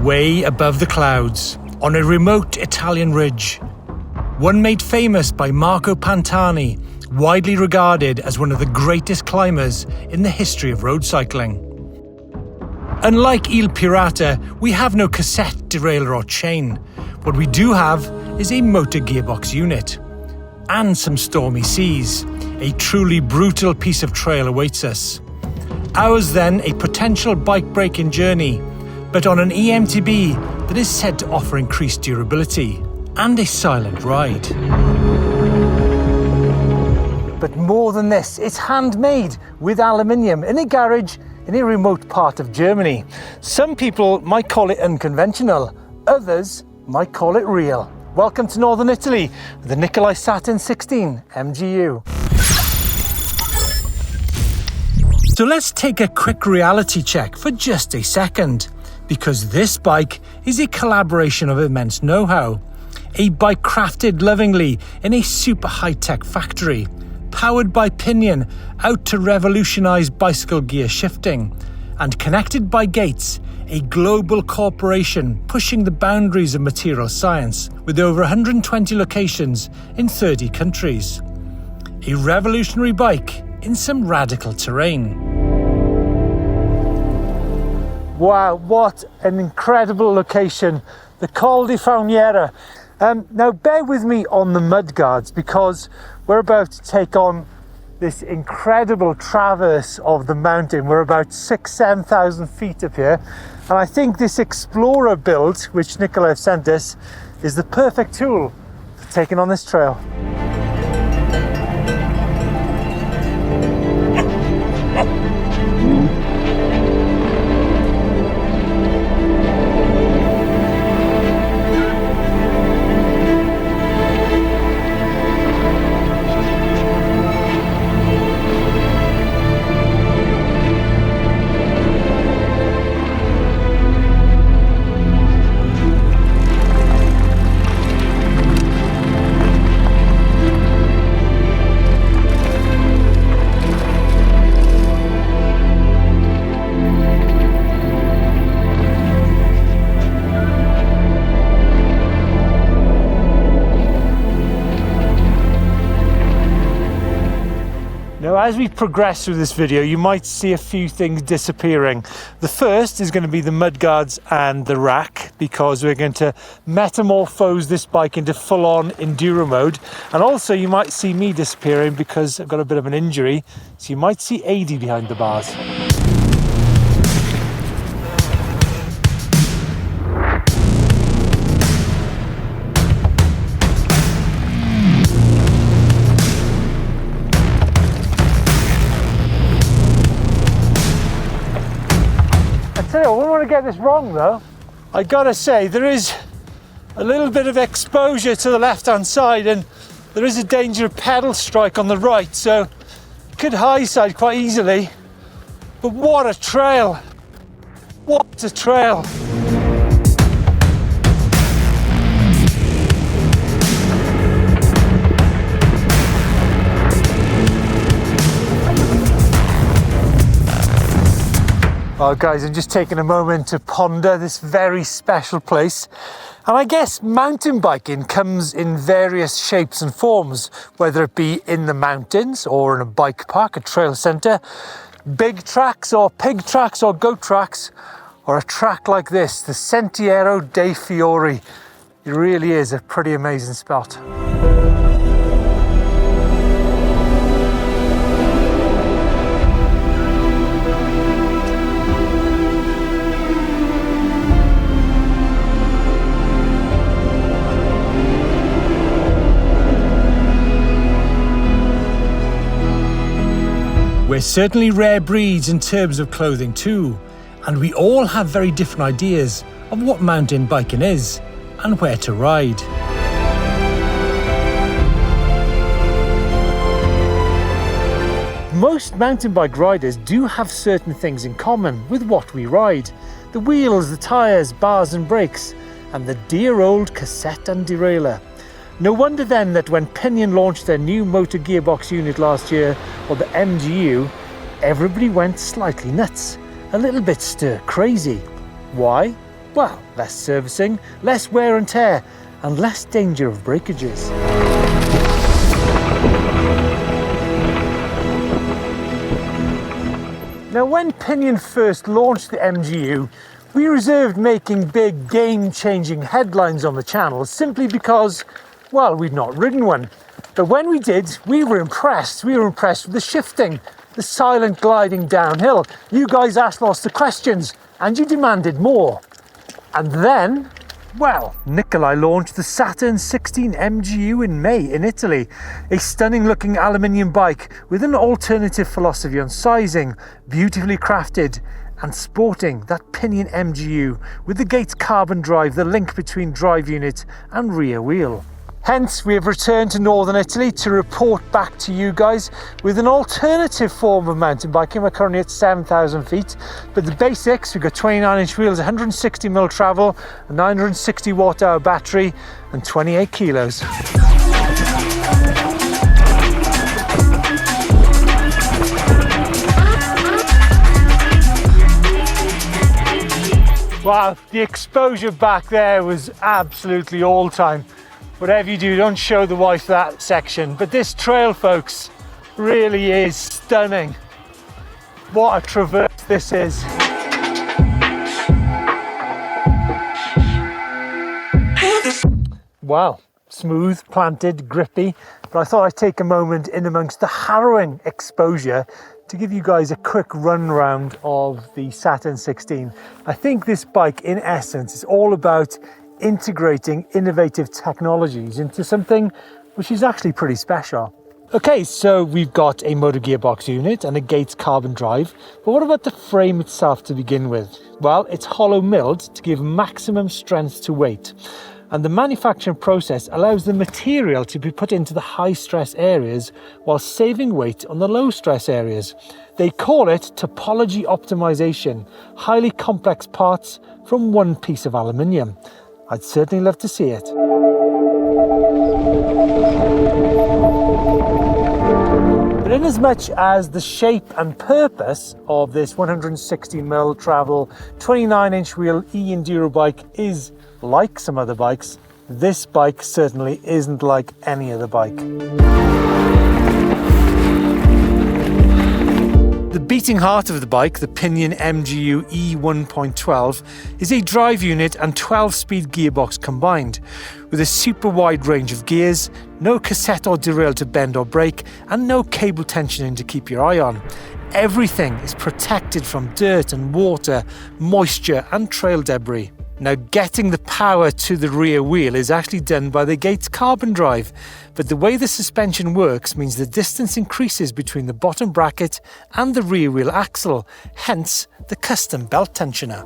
way above the clouds, on a remote Italian ridge. One made famous by Marco Pantani, widely regarded as one of the greatest climbers in the history of road cycling. Unlike Il Pirata, we have no cassette, derailleur or chain. What we do have is a motor gearbox unit. And some stormy seas. A truly brutal piece of trail awaits us. Ours then a potential bike-breaking journey, but on an eMTB that is said to offer increased durability and a silent ride. But more than this, it's handmade with aluminium in a garage in a remote part of Germany. Some people might call it unconventional, others might call it real. Welcome to Northern Italy with the Nicolai Saturn 16 MGU. So let's take a quick reality check for just a second, because this bike is a collaboration of immense know-how. A bike crafted lovingly in a super high-tech factory, powered by Pinion, out to revolutionize bicycle gear shifting, and connected by Gates, a global corporation pushing the boundaries of material science with over 120 locations in 30 countries. A revolutionary bike in some radical terrain. Wow, what an incredible location, the Col di Fauniera. Now bear with me on the mudguards, because we're about to take on this incredible traverse of the mountain. We're about 6,000–7,000 feet up here, and I think this Explorer build, which Nicolai have sent us, is the perfect tool for taking on this trail. Now, as we progress through this video, you might see a few things disappearing. The first is going to be the mudguards and the rack, because we're going to metamorphose this bike into full-on enduro mode. And also you might see me disappearing because I've got a bit of an injury, so you might see AD behind the bars. I don't want to get this wrong though. I gotta say, there is a little bit of exposure to the left hand side, and there is a danger of pedal strike on the right, so it could high side quite easily. But what a trail! What a trail! Well guys, I'm just taking a moment to ponder this very special place. And I guess mountain biking comes in various shapes and forms, whether it be in the mountains or in a bike park, a trail centre, big tracks or pig tracks or goat tracks, or a track like this, the Sentiero dei Fiori. It really is a pretty amazing spot. We're certainly rare breeds in terms of clothing too, and we all have very different ideas of what mountain biking is and where to ride. Most mountain bike riders do have certain things in common with what we ride. The wheels, the tyres, bars and brakes, and the dear old cassette and derailleur. No wonder then that when Pinion launched their new motor gearbox unit last year, or the MGU, everybody went slightly nuts, a little bit stir crazy. Why? Well, less servicing, less wear and tear, and less danger of breakages. Now, when Pinion first launched the MGU, we reserved making big game-changing headlines on the channel simply because, well, we'd not ridden one. But when we did, we were impressed. We were impressed with the shifting, the silent gliding downhill. You guys asked lots of questions and you demanded more. And then, well, Nicolai launched the Saturn 16 MGU in May in Italy. A stunning looking aluminium bike with an alternative philosophy on sizing, beautifully crafted and sporting that Pinion MGU with the Gates carbon drive, the link between drive unit and rear wheel. Hence, we have returned to northern Italy to report back to you guys with an alternative form of mountain biking. We're currently at 7,000 feet, but the basics, we've got 29-inch wheels, 160mm travel, a 960 watt-hour battery, and 28 kilos. Wow, the exposure back there was absolutely all time. Whatever you do, don't show the wife that section. But this trail, folks, really is stunning. What a traverse this is. Wow, smooth, planted, grippy. But I thought I'd take a moment in amongst the harrowing exposure to give you guys a quick run round of the Saturn 16. I think this bike, in essence, is all about integrating innovative technologies into something which is actually pretty special. Okay, so we've got a motor gearbox unit and a Gates carbon drive, but what about the frame itself to begin with? Well, it's hollow milled to give maximum strength to weight, and the manufacturing process allows the material to be put into the high stress areas while saving weight on the low stress areas. They call it topology optimization, highly complex parts from one piece of aluminium. I'd certainly love to see it. But in as much as the shape and purpose of this 160mm travel 29-inch wheel e-enduro bike is like some other bikes, this bike certainly isn't like any other bike. The beating heart of the bike, the Pinion MGU E1.12, is a drive unit and 12-speed gearbox combined, with a super wide range of gears, no cassette or derail to bend or break, and no cable tensioning to keep your eye on. Everything is protected from dirt and water, moisture and trail debris. Now, getting the power to the rear wheel is actually done by the Gates carbon drive, but the way the suspension works means the distance increases between the bottom bracket and the rear wheel axle, hence the custom belt tensioner.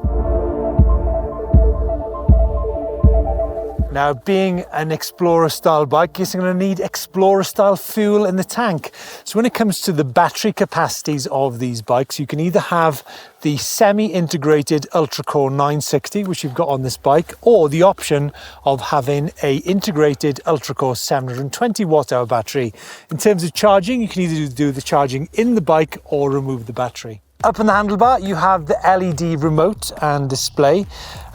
Now, being an Explorer style bike, you're going to need Explorer style fuel in the tank. So when it comes to the battery capacities of these bikes, you can either have the semi-integrated Ultracore 960, which you've got on this bike, or the option of having a integrated Ultracore 720 watt-hour battery. In terms of charging, you can either do the charging in the bike or remove the battery. Up on the handlebar, you have the LED remote and display,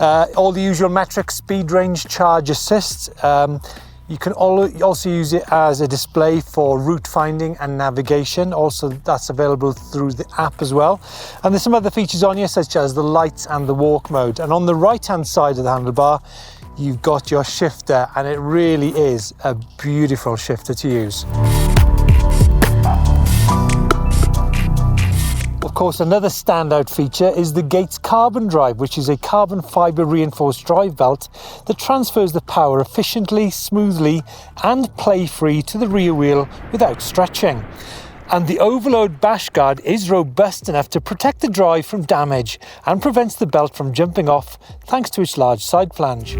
all the usual metrics, speed, range, charge, assist. You can also use it as a display for route finding and navigation. Also, that's available through the app as well. And there's some other features on here, such as the lights and the walk mode. And on the right-hand side of the handlebar, you've got your shifter, and it really is a beautiful shifter to use. Of course, another standout feature is the Gates carbon drive, which is a carbon fibre reinforced drive belt that transfers the power efficiently, smoothly and play-free to the rear wheel without stretching. And the overload bash guard is robust enough to protect the drive from damage and prevents the belt from jumping off thanks to its large side flange.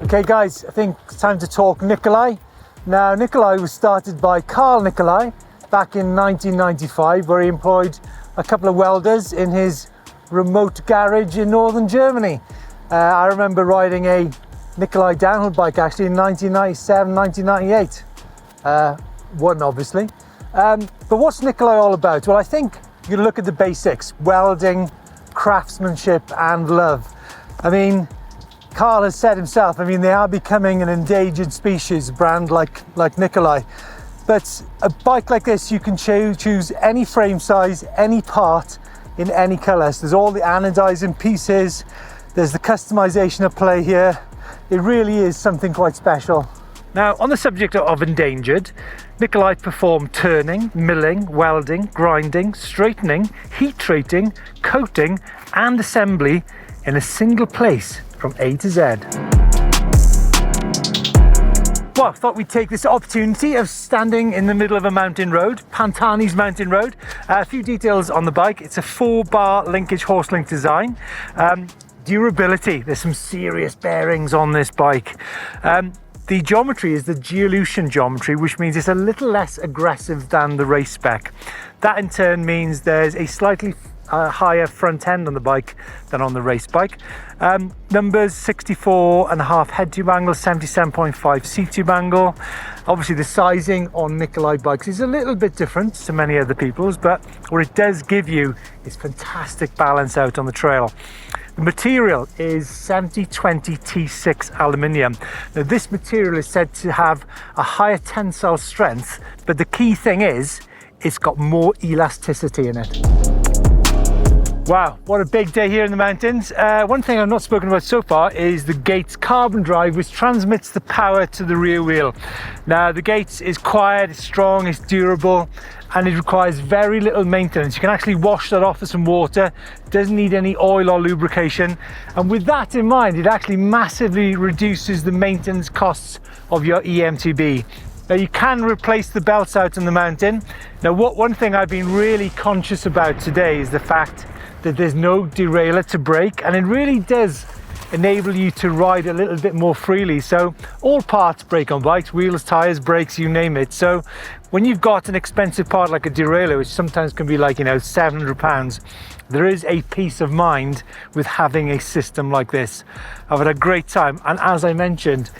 Okay guys, I think it's time to talk Nicolai. Now, Nicolai was started by Carl Nicolai back in 1995, where he employed a couple of welders in his remote garage in northern Germany. I remember riding a Nicolai downhill bike actually in 1997, 1998. One obviously. But what's Nicolai all about? Well, I think you look at the basics: welding, craftsmanship and love. I mean, Carl has said himself, I mean, they are becoming an endangered species, a brand like Nicolai. But a bike like this, you can choose any frame size, any part, in any colour. So there's all the anodizing pieces, there's the customization at play here. It really is something quite special. Now, on the subject of endangered, Nicolai performed turning, milling, welding, grinding, straightening, heat treating, coating and assembly in a single place from A to Z. Well, I thought we'd take this opportunity of standing in the middle of a mountain road, Pantani's mountain road. A few details on the bike. It's a 4-bar linkage horse link design. Durability, there's some serious bearings on this bike. The geometry is the Geolution geometry, which means it's a little less aggressive than the race spec. That in turn means there's a slightly higher front end on the bike than on the race bike. Numbers 64.5 head tube angle, 77.5 seat tube angle. Obviously the sizing on Nicolai bikes is a little bit different to many other people's, but what it does give you is fantastic balance out on the trail. The material is 70/20 T6 aluminium. Now this material is said to have a higher tensile strength, but the key thing is it's got more elasticity in it. Wow, what a big day here in the mountains. One thing I've not spoken about so far is the Gates carbon drive, which transmits the power to the rear wheel. Now the Gates is quiet, it's strong, it's durable, and it requires very little maintenance. You can actually wash that off with some water. It doesn't need any oil or lubrication. And with that in mind, it actually massively reduces the maintenance costs of your eMTB. Now you can replace the belts out in the mountain. Now one thing I've been really conscious about today is the fact that there's no derailleur to brake, and it really does enable you to ride a little bit more freely. So all parts brake on bikes, wheels, tires, brakes, you name it. So when you've got an expensive part like a derailleur, which sometimes can be like, £700, there is a peace of mind with having a system like this. I've had a great time, and as I mentioned,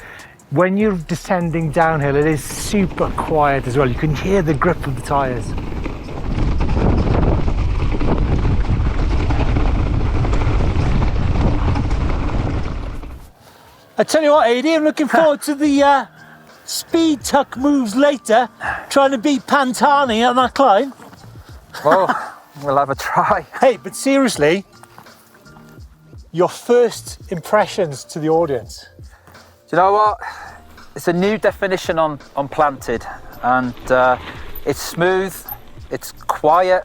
when you're descending downhill, it is super quiet as well. You can hear the grip of the tires. I tell you what, AD, I'm looking forward to the speed tuck moves later, trying to beat Pantani on that climb. Well, we'll have a try. Hey, but seriously, your first impressions to the audience? Do you know what? It's a new definition on planted, and it's smooth, it's quiet,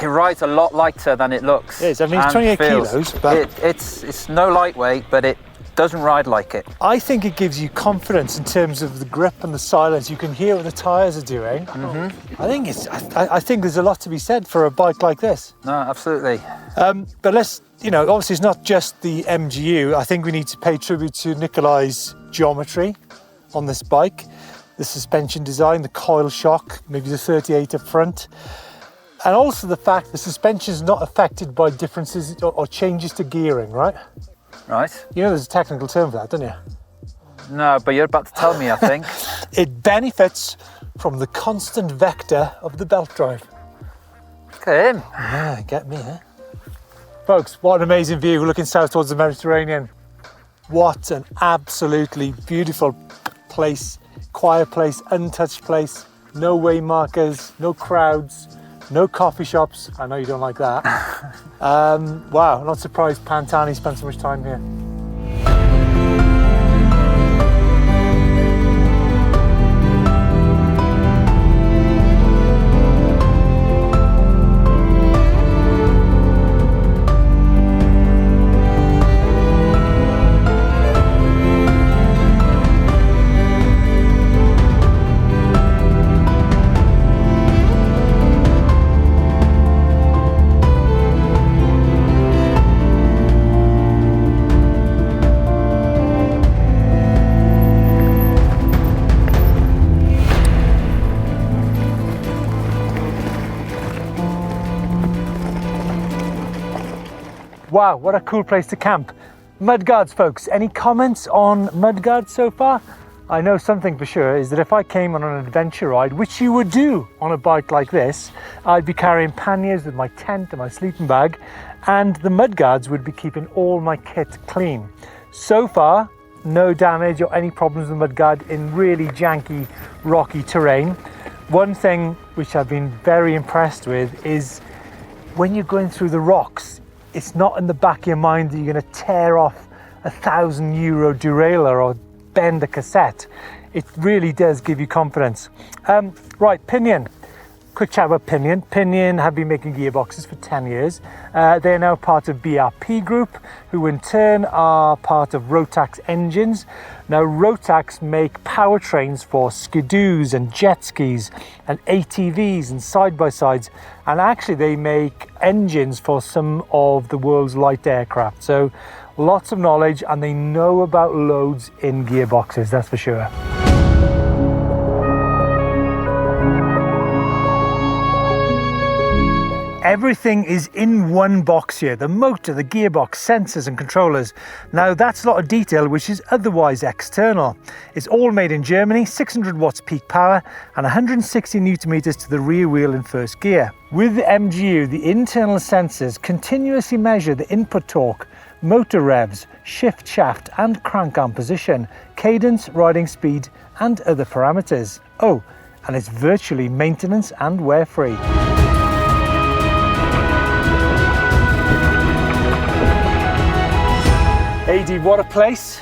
it rides a lot lighter than it looks. It is, I mean, it's 28 kilos, but it's no lightweight, but it doesn't ride like it. I think it gives you confidence in terms of the grip and the silence. You can hear what the tyres are doing. Mm-hmm. I think there's a lot to be said for a bike like this. No, absolutely. But let's, obviously it's not just the MGU. I think we need to pay tribute to Nicolai's geometry on this bike, the suspension design, the coil shock, maybe the 38 up front, and also the fact the suspension is not affected by differences or changes to gearing, right? Right. There's a technical term for that, don't you? No, but you're about to tell me, I think. It benefits from the constant vector of the belt drive. Look at him. Yeah, get me, eh? Folks, what an amazing view looking south towards the Mediterranean. What an absolutely beautiful place, quiet place, untouched place, no way markers, no crowds, no coffee shops. I know you don't like that. Wow, not surprised Pantani spent so much time here. Wow, what a cool place to camp. Mudguards, folks, any comments on mudguards so far? I know something for sure is that if I came on an adventure ride, which you would do on a bike like this, I'd be carrying panniers with my tent and my sleeping bag, and the mudguards would be keeping all my kit clean. So far, no damage or any problems with the mudguard in really janky, rocky terrain. One thing which I've been very impressed with is when you're going through the rocks, it's not in the back of your mind that you're going to tear off a €1,000 derailleur or bend a cassette. It really does give you confidence. Right, Pinion. Quick chat about Pinion. Pinion have been making gearboxes for 10 years. They're now part of BRP Group, who in turn are part of Rotax Engines. Now, Rotax make powertrains for skidoos and jet skis and ATVs and side-by-sides. And actually, they make engines for some of the world's light aircraft. So lots of knowledge, and they know about loads in gearboxes, that's for sure. Everything is in one box here. The motor, the gearbox, sensors and controllers. Now that's a lot of detail which is otherwise external. It's all made in Germany, 600 watts peak power and 160 newton meters to the rear wheel in first gear. With the MGU, the internal sensors continuously measure the input torque, motor revs, shift shaft and crank arm position, cadence, riding speed and other parameters. Oh, and it's virtually maintenance and wear free. AD, what a place,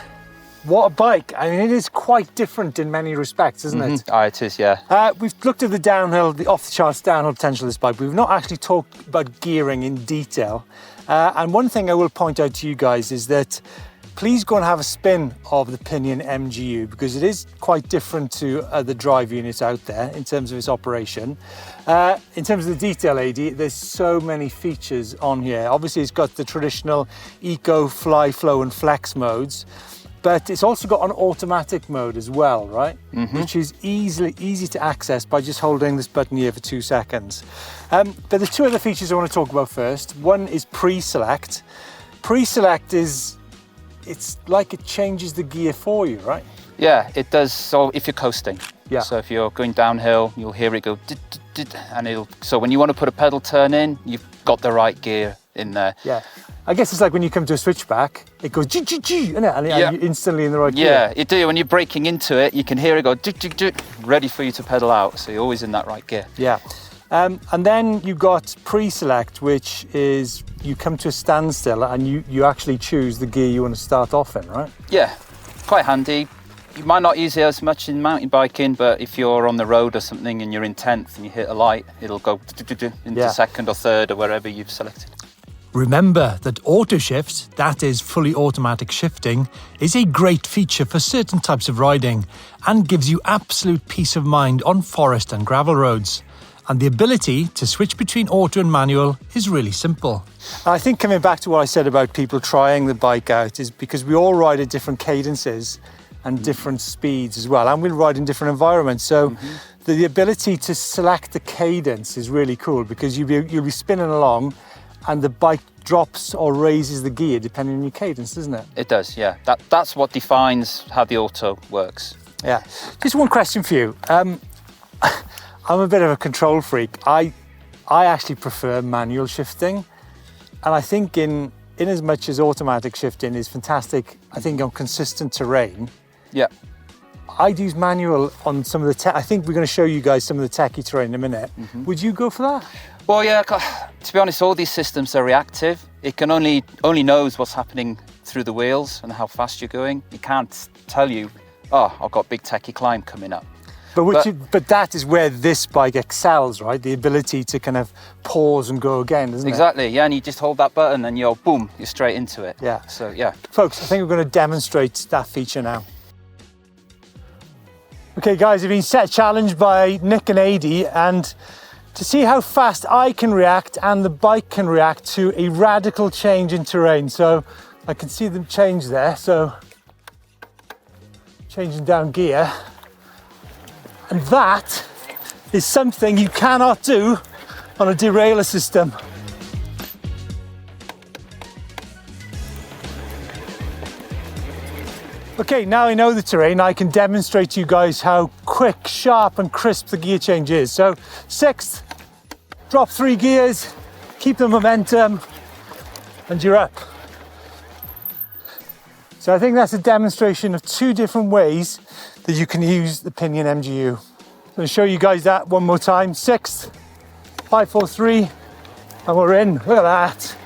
what a bike. I mean, it is quite different in many respects, isn't it? Oh, it is, yeah. We've looked at the downhill, the off-the-charts downhill potential of this bike. We've not actually talked about gearing in detail. And one thing I will point out to you guys is that please go and have a spin of the Pinion MGU, because it is quite different to other drive units out there in terms of its operation. In terms of the detail, AD, there's so many features on here. Obviously, it's got the traditional eco, fly, flow and flex modes, but it's also got an automatic mode as well, right? Which is easy to access by just holding this button here for 2 seconds. But there's two other features I want to talk about first. One is Pre.Select. Pre.Select is, it's like it changes the gear for you, right? Yeah, it does. So if you're coasting, yeah. So if you're going downhill, you'll hear it go, and it'll. So when you want to put a pedal turn in, you've got the right gear in there. Yeah, I guess it's like when you come to a switchback, it goes isn't it? And you're instantly in the right gear. Yeah, you do. When you're braking into it, you can hear it go, ready for you to pedal out. So you're always in that right gear. Yeah. And then you got Pre.Select, which is you come to a standstill and you actually choose the gear you want to start off in, right? Yeah, quite handy. You might not use it as much in mountain biking, but if you're on the road or something and you're in 10th and you hit a light, it'll go into second or third or wherever you've selected. Remember that auto shift, that is fully automatic shifting, is a great feature for certain types of riding and gives you absolute peace of mind on forest and gravel roads. And the ability to switch between auto and manual is really simple. I think coming back to what I said about people trying the bike out is because we all ride at different cadences and different speeds as well, and we'll ride in different environments. So the ability to select the cadence is really cool, because you'll be spinning along and the bike drops or raises the gear depending on your cadence, doesn't it? It does, yeah. That's what defines how the auto works. Yeah. Just one question for you. I'm a bit of a control freak. I actually prefer manual shifting, and I think in as much as automatic shifting is fantastic, I think on consistent terrain, yeah, I'd use manual on some of the I think we're going to show you guys some of the techie terrain in a minute. Would you go for that? Well, yeah, to be honest, all these systems are reactive. It can only knows what's happening through the wheels and how fast you're going. It can't tell you, oh, I've got a big techie climb coming up. But that is where this bike excels, right? The ability to kind of pause and go again, isn't it? Exactly, yeah, and you just hold that button and you're straight into it. Yeah. So, yeah. Folks, I think we're going to demonstrate that feature now. Okay, guys, we've been set a challenge by Nick and AD, and to see how fast I can react and the bike can react to a radical change in terrain. So I can see them change there, so changing down gear. And that is something you cannot do on a derailleur system. Okay, now I know the terrain, I can demonstrate to you guys how quick, sharp and crisp the gear change is. So 6th, drop 3 gears, keep the momentum, and you're up. So I think that's a demonstration of two different ways that you can use the Pinion MGU. I'm going to show you guys that one more time. 6th, 5, 4, 3, and we're in. Look at that.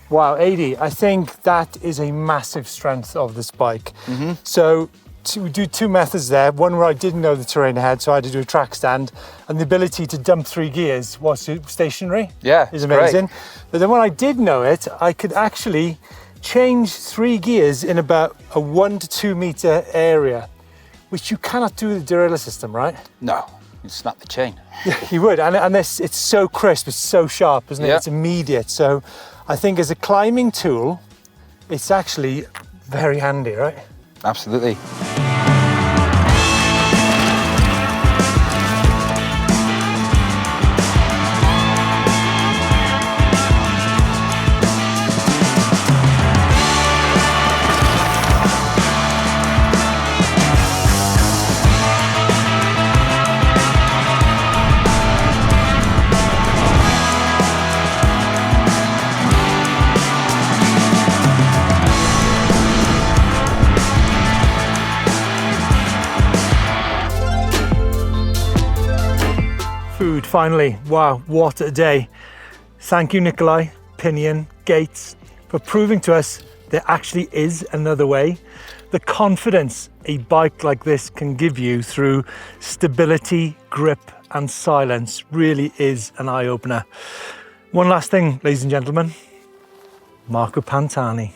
Wow, 80. I think that is a massive strength of this bike. So we do two methods there. One where I didn't know the terrain ahead, so I had to do a track stand, and the ability to dump 3 gears whilst stationary is amazing. Great. But then when I did know it, I could actually change 3 gears in about a 1 to 2 meter area, which you cannot do with the derailleur system, right? No, you'd snap the chain. Yeah, you would, and this, it's so crisp, it's so sharp, isn't it? It's immediate. So I think as a climbing tool, it's actually very handy, right? Absolutely. Food, finally. Wow, what a day. Thank you, Nicolai, Pinion, Gates, for proving to us there actually is another way. The confidence a bike like this can give you through stability, grip, and silence really is an eye-opener. One last thing, ladies and gentlemen. Marco Pantani.